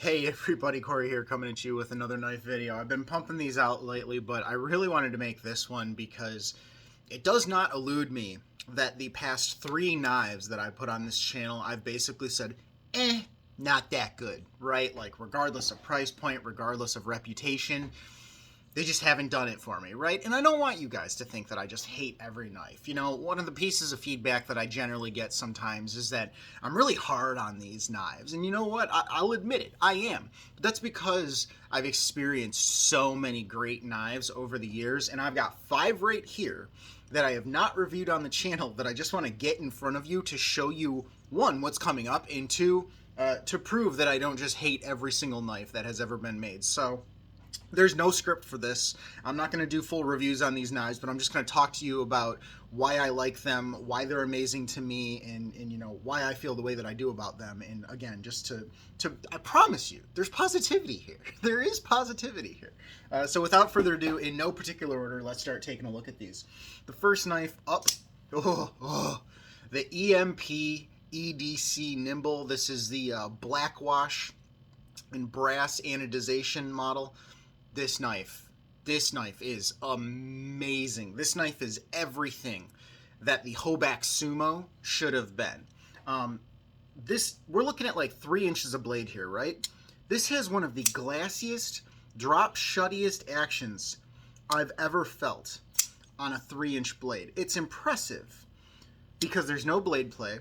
Hey everybody, Corey here coming at you with another knife video. I've been pumping these out lately, but I really wanted to make this one because it does not elude me that the past 3 knives that I put on this channel, I've basically said, not that good, right? Like regardless of price point, regardless of reputation, they just haven't done it for me, right? And I don't want you guys to think that I just hate every knife. You know, one of the pieces of feedback that I generally get sometimes is that I'm really hard on these knives. And you know what? I'll admit it, I am. But that's because I've experienced so many great knives over the years, and I've got 5 right here that I have not reviewed on the channel that I just want to get in front of you to show you, 1, what's coming up, and 2, to prove that I don't just hate every single knife that has ever been made. So there's no script for this. I'm not going to do full reviews on these knives, but I'm just going to talk to you about why I like them, why they're amazing to me, and you know, why I feel the way that I do about them. And again, just to I promise you, there's positivity here. There is positivity here. So without further ado, in no particular order, let's start taking a look at these. The first knife up, the Emp EDC Nimble. This is the black-wash and brass anodization model. This knife is amazing. This knife is everything that the Hoback Sumo should have been. We're looking at like 3 inches of blade here, right? This has one of the glassiest, drop shuttiest actions I've ever felt on a 3-inch blade. It's impressive because there's no blade play,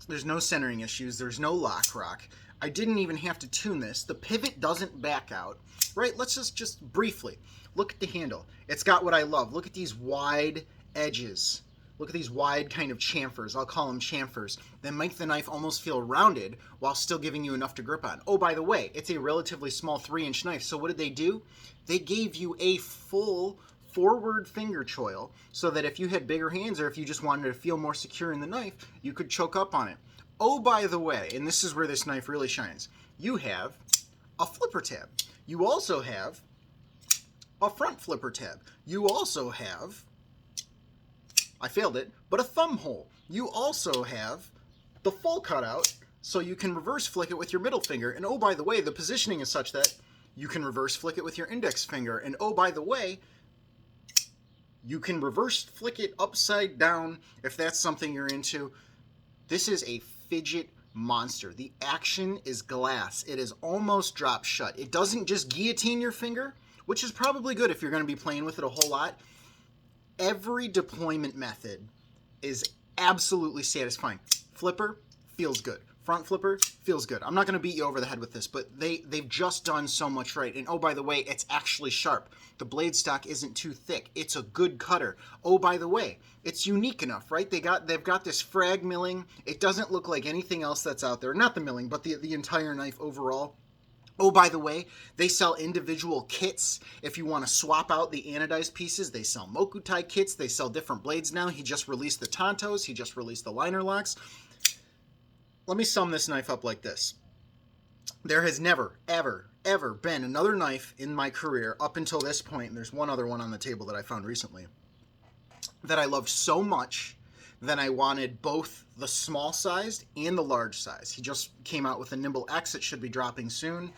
there's no centering issues, there's no lock rock. I didn't even have to tune this. The pivot doesn't back out, right? Let's just briefly look at the handle. It's got what I love. Look at these wide edges. Look at these wide kind of chamfers. I'll call them chamfers. They make the knife almost feel rounded while still giving you enough to grip on. Oh, by the way, it's a relatively small 3-inch knife. So what did they do? They gave you a full forward finger choil so that if you had bigger hands or if you just wanted to feel more secure in the knife, you could choke up on it. Oh, by the way, and this is where this knife really shines, you have a flipper tab. You also have a front flipper tab. You also have, I failed it, but a thumb hole. You also have the full cutout, so you can reverse flick it with your middle finger. And oh, by the way, the positioning is such that you can reverse flick it with your index finger. And oh, by the way, you can reverse flick it upside down if that's something you're into. This is a fidget monster. The action is glass. It is almost drop shut. It doesn't just guillotine your finger, which is probably good if you're going to be playing with it a whole lot. Every deployment method is absolutely satisfying. Flipper feels good. Front flipper feels good. I'm not going to beat you over the head with this, but they've just done so much right. And oh, by the way, it's actually sharp. The blade stock isn't too thick. It's a good cutter. Oh, by the way, it's unique enough, right? They've got this frag milling. It doesn't look like anything else that's out there. Not the milling, but the entire knife overall. Oh, by the way, they sell individual kits. If you want to swap out the anodized pieces, they sell Mokutai kits. They sell different blades now. He just released the Tontos. He just released the liner locks. Let me sum this knife up like this. There has never, ever, ever been another knife in my career up until this point, and there's one other one on the table that I found recently, that I loved so much that I wanted both the small sized and the large size. He just came out with a Nimble X. It should be dropping soon.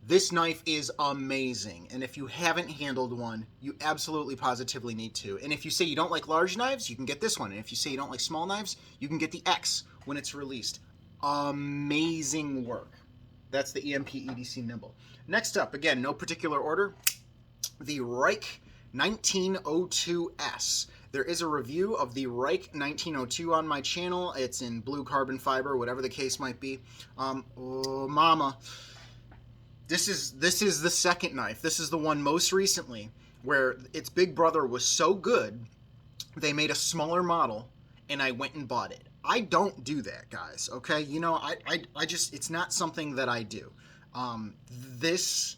This knife is amazing, and if you haven't handled one, you absolutely positively need to. And if you say you don't like large knives, you can get this one. And if you say you don't like small knives, you can get the X when it's released. Amazing work. That's the Emp EDC Nimble. Next up, again, no particular order, the Reich 1902S. There is a review of the Reich 1902 on my channel. It's in blue carbon fiber, whatever the case might be. Oh, mama. This is the second knife. This is the one most recently where its big brother was so good, they made a smaller model, and I went and bought it. I don't do that, guys, okay? You know, I just, it's not something that I do. This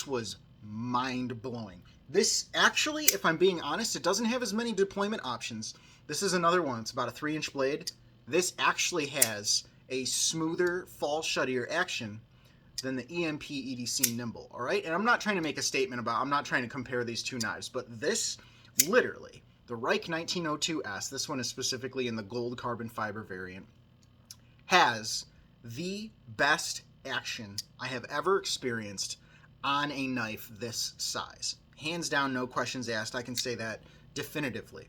was mind-blowing. This, actually, if I'm being honest, it doesn't have as many deployment options. This is another one. It's about a 3-inch blade. This actually has a smoother, fall shuttier action than the Emp EDC Nimble, all right? And I'm not trying to make a statement about, I'm not trying to compare these two knives, but this, literally, the Reich 1902S, this one is specifically in the gold carbon fiber variant, has the best action I have ever experienced on a knife this size. Hands down, no questions asked. I can say that definitively.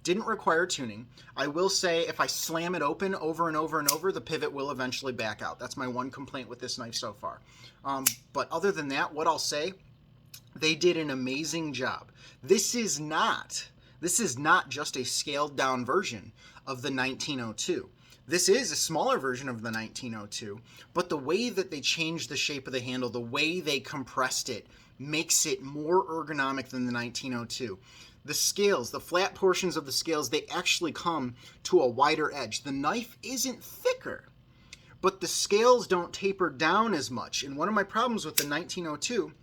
Didn't require tuning. I will say if I slam it open over and over and over, the pivot will eventually back out. That's my one complaint with this knife so far. But other than that, what I'll say, they did an amazing job. This is not just a scaled down version of the 1902. This is a smaller version of the 1902, but the way that they changed the shape of the handle, the way they compressed it, makes it more ergonomic than the 1902. The scales, the flat portions of the scales, they actually come to a wider edge. The knife isn't thicker, but the scales don't taper down as much. And one of my problems with the 1902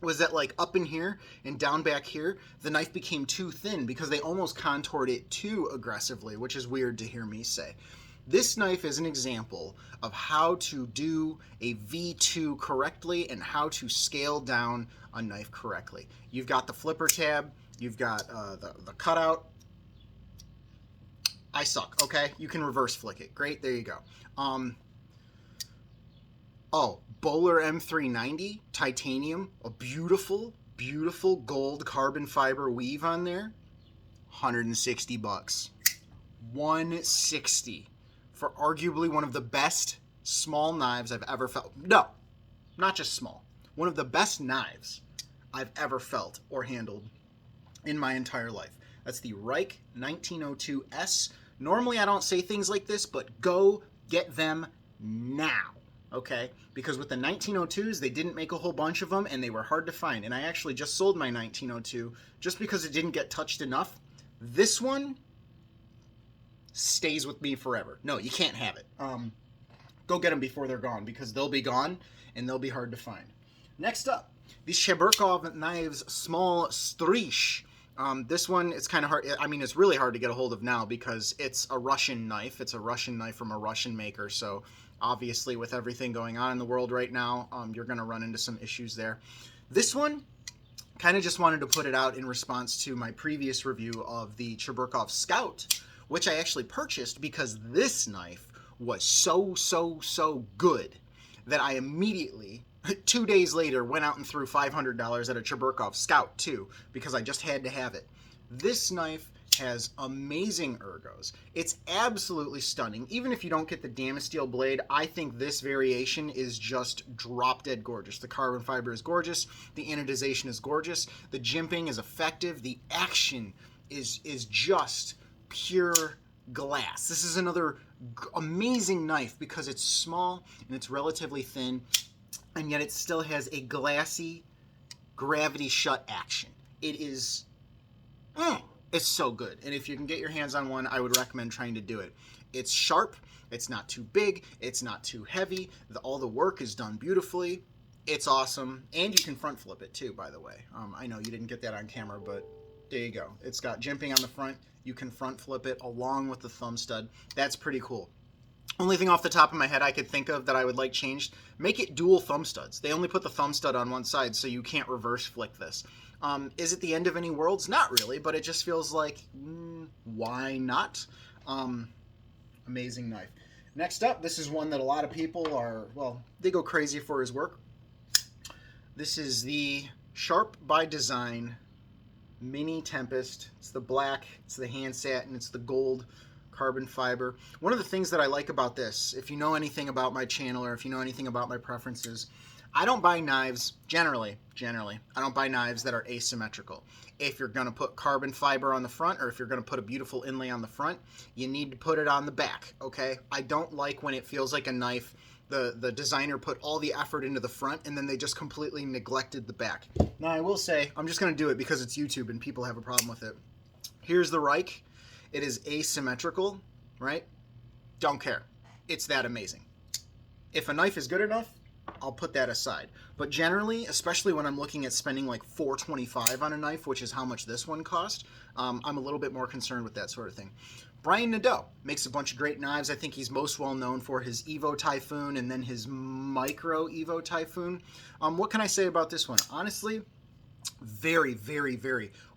was that, like, up in here and down back here, the knife became too thin because they almost contoured it too aggressively, which is weird to hear me say. This knife is an example of how to do a V2 correctly and how to scale down a knife correctly. You've got the flipper tab, you've got the cutout. I suck, okay? You can reverse flick it. Great, there you go. Bowler M390 titanium, a beautiful, beautiful gold carbon fiber weave on there. $160. $160 for arguably one of the best small knives I've ever felt. No, not just small. One of the best knives I've ever felt or handled in my entire life. That's the Reich 1902S. Normally I don't say things like this, but go get them now, okay? Because with the 1902s, they didn't make a whole bunch of them, and they were hard to find. And I actually just sold my 1902 just because it didn't get touched enough. This one stays with me forever. No, you can't have it. Go get them before they're gone, because they'll be gone, and they'll be hard to find. Next up, the Chebrikov Knives Small Strych. This one, it's kind of hard. I mean, it's really hard to get a hold of now because it's a Russian knife. It's a Russian knife from a Russian maker. So obviously with everything going on in the world right now, you're going to run into some issues there. This one, kind of just wanted to put it out in response to my previous review of the Chebrikov Scout, which I actually purchased because this knife was so good that I immediately, 2 days later, went out and threw $500 at a Chebrikov Scout too, because I just had to have it. This knife has amazing ergos. It's absolutely stunning. Even if you don't get the Damasteel blade, I think this variation is just drop dead gorgeous. The carbon fiber is gorgeous. The anodization is gorgeous. The jimping is effective. The action is just pure glass. This is another amazing knife because it's small and it's relatively thin, and yet it still has a glassy, gravity shut action. It is, it's so good. And if you can get your hands on one, I would recommend trying to do it. It's sharp, it's not too big, it's not too heavy, all the work is done beautifully. It's awesome, and you can front flip it too, by the way. I know you didn't get that on camera, but there you go. It's got jimping on the front. You can front flip it along with the thumb stud. That's pretty cool. Only thing off the top of my head I could think of that I would like changed, make it dual thumb studs. They only put the thumb stud on one side, so you can't reverse flick this. Is it the end of any worlds? Not really, but it just feels like, why not? Amazing knife. Next up, this is one that a lot of people are, well, they go crazy for his work. This is the Sharp by Design Mini Tempest. It's the black, it's the hand satin, it's the gold carbon fiber. One of the things that I like about this, if you know anything about my channel or if you know anything about my preferences, I don't buy knives, generally, I don't buy knives that are asymmetrical. If you're going to put carbon fiber on the front, or if you're going to put a beautiful inlay on the front, you need to put it on the back, okay? I don't like when it feels like a knife, the designer put all the effort into the front and then they just completely neglected the back. Now I will say, I'm just going to do it because it's YouTube and people have a problem with it. Here's the Reich. It is asymmetrical, right? Don't care. It's that amazing. If a knife is good enough, I'll put that aside. But generally, especially when I'm looking at spending like $425 on a knife, which is how much this one cost, I'm a little bit more concerned with that sort of thing. Brian Nadeau makes a bunch of great knives. I think he's most well known for his Evo Typhoon and then his Micro Evo Typhoon. What can I say about this one? Honestly, very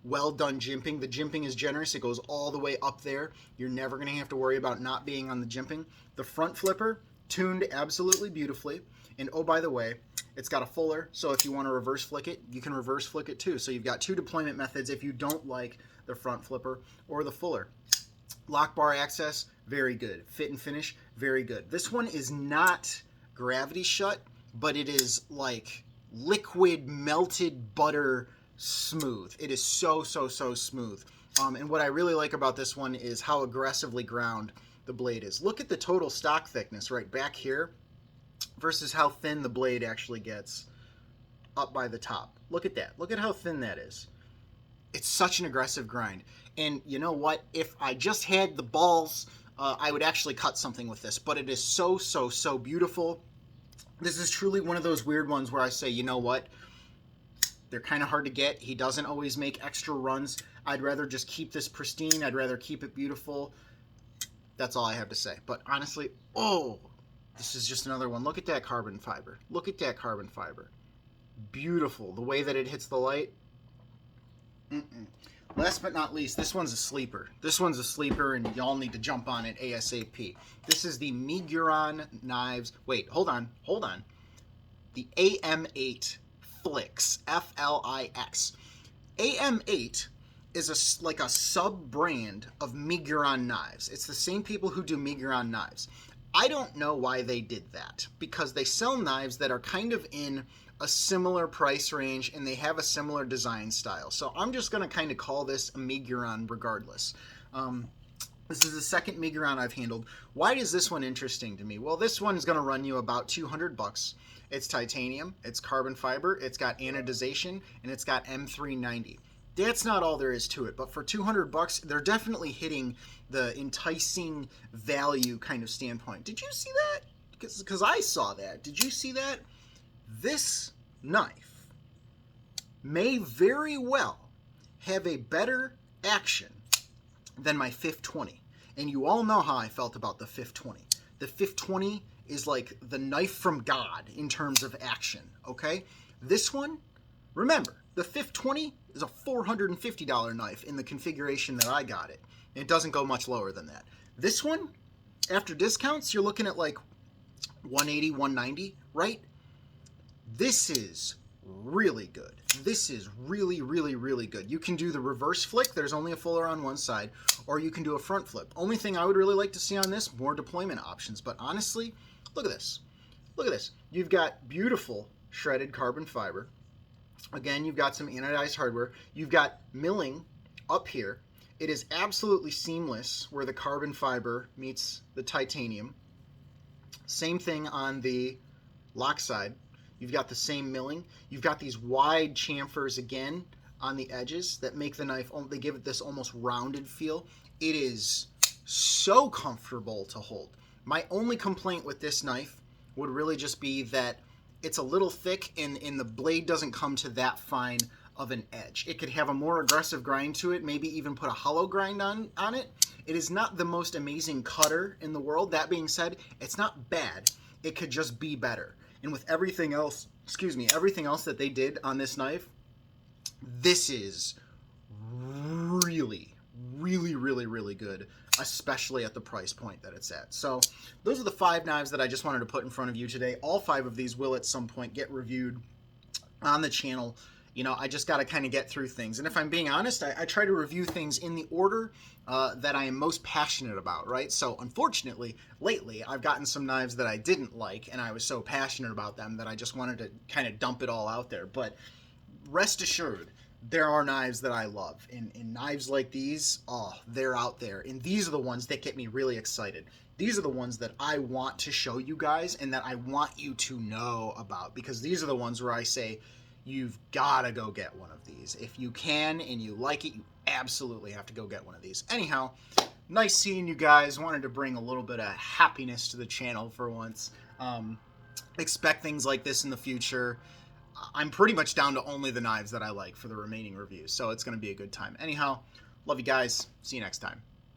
well done jimping. The jimping is generous. It goes all the way up there. You're never going to have to worry about not being on the jimping. The front flipper tuned absolutely beautifully. And oh, by the way, it's got a fuller, so if you want to reverse flick it, you can reverse flick it too. So you've got two deployment methods if you don't like the front flipper or the fuller. Lock bar access, very good. Fit and finish, very good. This one is not gravity shut, but it is like liquid melted butter smooth. It is so smooth. And what I really like about this one is how aggressively ground the blade is. Look at the total stock thickness right back here versus how thin the blade actually gets up by the top. Look at that. Look at how thin that is. It's such an aggressive grind. And you know what? If I just had the balls, I would actually cut something with this. But it is so beautiful. This is truly one of those weird ones where I say, you know what? They're kind of hard to get. He doesn't always make extra runs. I'd rather just keep this pristine. I'd rather keep it beautiful. That's all I have to say. But honestly, oh, this is just another one. Look at that carbon fiber. Look at that carbon fiber. Beautiful. The way that it hits the light. Last but not least, this one's a sleeper. This one's a sleeper, and y'all need to jump on it ASAP. This is the Meguron Knives. Wait, hold on. The AM8 Flix. Flix. AM8 is like a sub-brand of Meguron Knives. It's the same people who do Meguron Knives. I don't know why they did that, because they sell knives that are kind of in a similar price range and they have a similar design style. So I'm just going to kind of call this a Meguron regardless. This is the second Meguron I've handled. Why is this one interesting to me? Well, this one is going to run you about $200. It's titanium, it's carbon fiber, it's got anodization, and it's got M390. That's not all there is to it, but for $200, they're definitely hitting the enticing value kind of standpoint. Did you see that? Because I saw that. Did you see that? This knife may very well have a better action than my 520. And you all know how I felt about the 520. The 520 is like the knife from God in terms of action, okay? This one, remember, the 520 is a $450 knife in the configuration that I got it. And it doesn't go much lower than that. This one, after discounts, you're looking at like 180, 190, right? This is really good. This is really good. You can do the reverse flick. There's only a fuller on one side, or you can do a front flip. Only thing I would really like to see on this, more deployment options. But honestly, look at this. Look at this. You've got beautiful shredded carbon fiber. Again, you've got some anodized hardware. You've got milling up here. It is absolutely seamless where the carbon fiber meets the titanium. Same thing on the lock side. You've got the same milling. You've got these wide chamfers again on the edges that make the knife, they give it this almost rounded feel. It is so comfortable to hold. My only complaint with this knife would really just be that it's a little thick and the blade doesn't come to that fine of an edge. It could have a more aggressive grind to it, maybe even put a hollow grind on it. It is not the most amazing cutter in the world. That being said, it's not bad. It could just be better. And with everything else, everything else that they did on this knife, this is really good, especially at the price point that it's at. So those are the 5 knives that I just wanted to put in front of you today. All 5 of these will at some point get reviewed on the channel. You know, I just got to kind of get through things. And if I'm being honest, I try to review things in the order that I am most passionate about, right? So unfortunately, lately, I've gotten some knives that I didn't like, and I was so passionate about them that I just wanted to kind of dump it all out there. But rest assured, there are knives that I love. And knives like these, oh, they're out there. And these are the ones that get me really excited. These are the ones that I want to show you guys and that I want you to know about, because these are the ones where I say, you've got to go get one of these. If you can and you like it, you absolutely have to go get one of these. Anyhow, nice seeing you guys. Wanted to bring a little bit of happiness to the channel for once. Expect things like this in the future. I'm pretty much down to only the knives that I like for the remaining reviews, so it's going to be a good time. Anyhow, love you guys. See you next time.